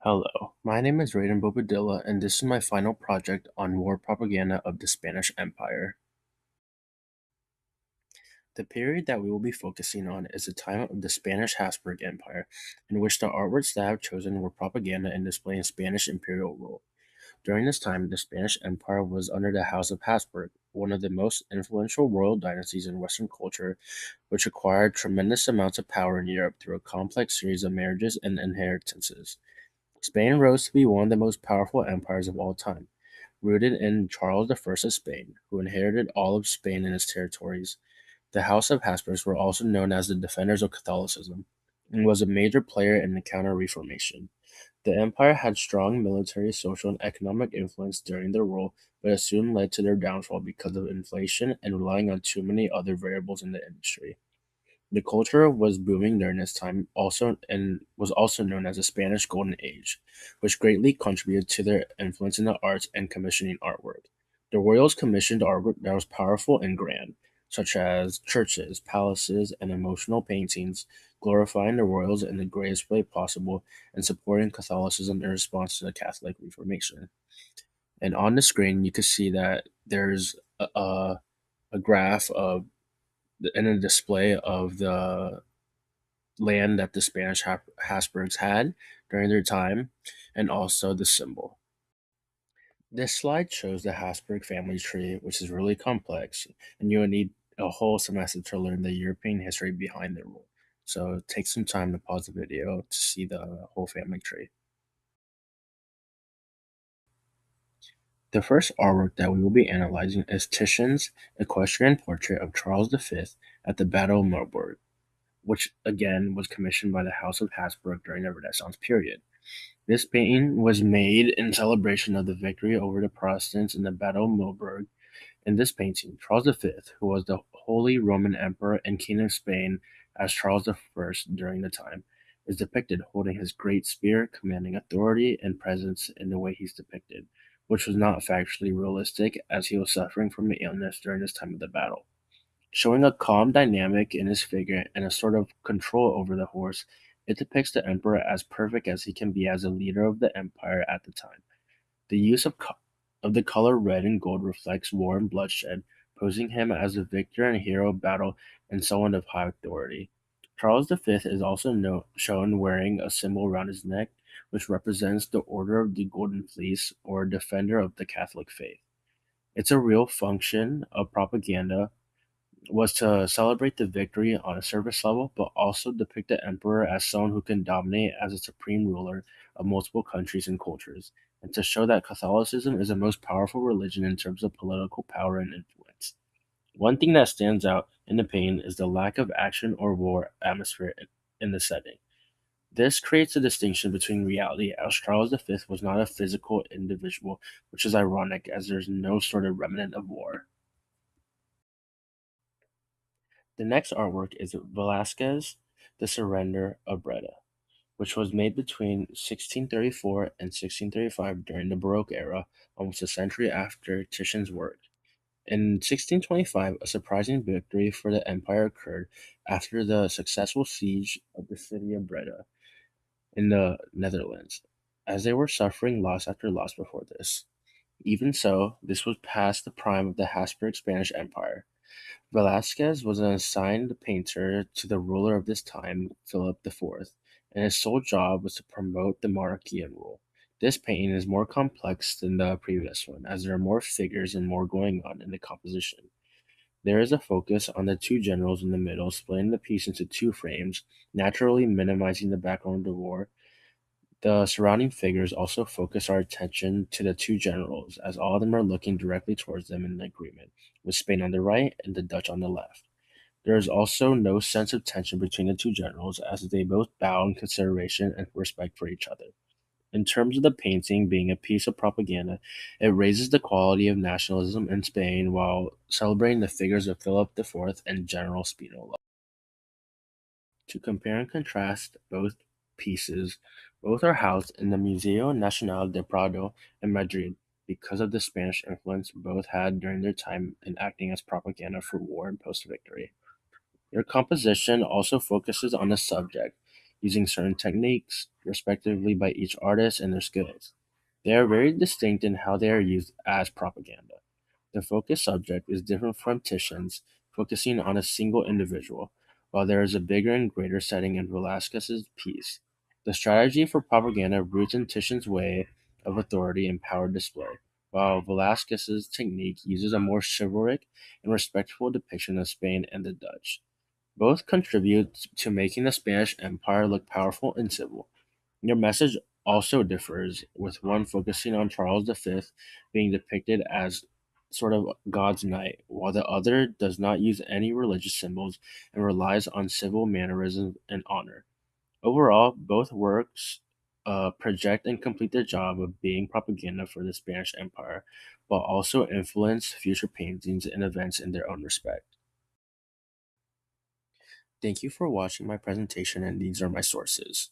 Hello, my name is Raeden Bobadilla, and this is my final project on war propaganda of the Spanish Empire. The period that we will be focusing on is the time of the Spanish Habsburg Empire, in which the artworks that I have chosen were propaganda and displaying Spanish imperial rule. During this time, the Spanish Empire was under the House of Habsburg, one of the most influential royal dynasties in Western culture, which acquired tremendous amounts of power in Europe through a complex series of marriages and inheritances. Spain rose to be one of the most powerful empires of all time, rooted in Charles I of Spain, who inherited all of Spain and its territories. The House of Habsburgs were also known as the defenders of Catholicism and was a major player in the Counter-Reformation. The empire had strong military, social, and economic influence during their rule, but it soon led to their downfall because of inflation and relying on too many other variables in the industry. The culture was booming during this time also and was also known as the Spanish Golden Age, which greatly contributed to their influence in the arts and commissioning artwork. The royals commissioned artwork that was powerful and grand, such as churches, palaces, and emotional paintings, glorifying the royals in the greatest way possible and supporting Catholicism in response to the Catholic Reformation. And on the screen, you can see that there's a graph of and a display of the land that the Spanish Habsburgs had during their time, and also the symbol. This slide shows the Habsburg family tree, which is really complex, and you would need a whole semester to learn the European history behind the rule. So take some time to pause the video to see the whole family tree. The first artwork that we will be analyzing is Titian's equestrian portrait of Charles V at the Battle of Marburg, which again was commissioned by the House of Habsburg during the Renaissance period. This painting was made in celebration of the victory over the Protestants in the Battle of Marburg. In this painting, Charles V, who was the Holy Roman Emperor and King of Spain as Charles I during the time, is depicted holding his great spear, commanding authority and presence in the way he's depicted, which was not factually realistic as he was suffering from an illness during this time of the battle. Showing a calm dynamic in his figure and a sort of control over the horse, it depicts the emperor as perfect as he can be as a leader of the empire at the time. The use of the color red and gold reflects war and bloodshed, posing him as a victor and hero of battle and someone of high authority. Charles V is also shown wearing a symbol around his neck, which represents the Order of the Golden Fleece, or defender of the Catholic faith. It's a real function of propaganda was to celebrate the victory on a surface level, but also depict the emperor as someone who can dominate as a supreme ruler of multiple countries and cultures, and to show that Catholicism is the most powerful religion in terms of political power and influence. One thing that stands out in the painting is the lack of action or war atmosphere in the setting. This creates a distinction between reality, as Charles V was not a physical individual, which is ironic as there's no sort of remnant of war. The next artwork is Velázquez' The Surrender of Breda, which was made between 1634 and 1635 during the Baroque era, almost a century after Titian's work. In 1625, a surprising victory for the empire occurred after the successful siege of the city of Breda in the Netherlands, as they were suffering loss after loss before this. Even so, this was past the prime of the Habsburg Spanish Empire. Velázquez was an assigned painter to the ruler of this time, Philip IV, and his sole job was to promote the monarchy and rule. This painting is more complex than the previous one, as there are more figures and more going on in the composition. There is a focus on the two generals in the middle, splitting the piece into two frames, naturally minimizing the background of the war. The surrounding figures also focus our attention to the two generals, as all of them are looking directly towards them in agreement, with Spain on the right and the Dutch on the left. There is also no sense of tension between the two generals, as they both bow in consideration and respect for each other. In terms of the painting being a piece of propaganda, it raises the quality of nationalism in Spain while celebrating the figures of Philip IV and General Spinola. To compare and contrast both pieces, both are housed in the Museo Nacional del Prado in Madrid because of the Spanish influence both had during their time in acting as propaganda for war and post victory. Their composition also focuses on the subject, using certain techniques, respectively, by each artist and their skills. They are very distinct in how they are used as propaganda. The focus subject is different from Titian's, focusing on a single individual, while there is a bigger and greater setting in Velázquez's piece. The strategy for propaganda roots in Titian's way of authority and power display, while Velázquez's technique uses a more chivalric and respectful depiction of Spain and the Dutch. Both contribute to making the Spanish Empire look powerful and civil. Their message also differs, with one focusing on Charles V being depicted as sort of God's knight, while the other does not use any religious symbols and relies on civil mannerisms and honor. Overall, both works project and complete the job of being propaganda for the Spanish Empire, while also influence future paintings and events in their own respect. Thank you for watching my presentation, and these are my sources.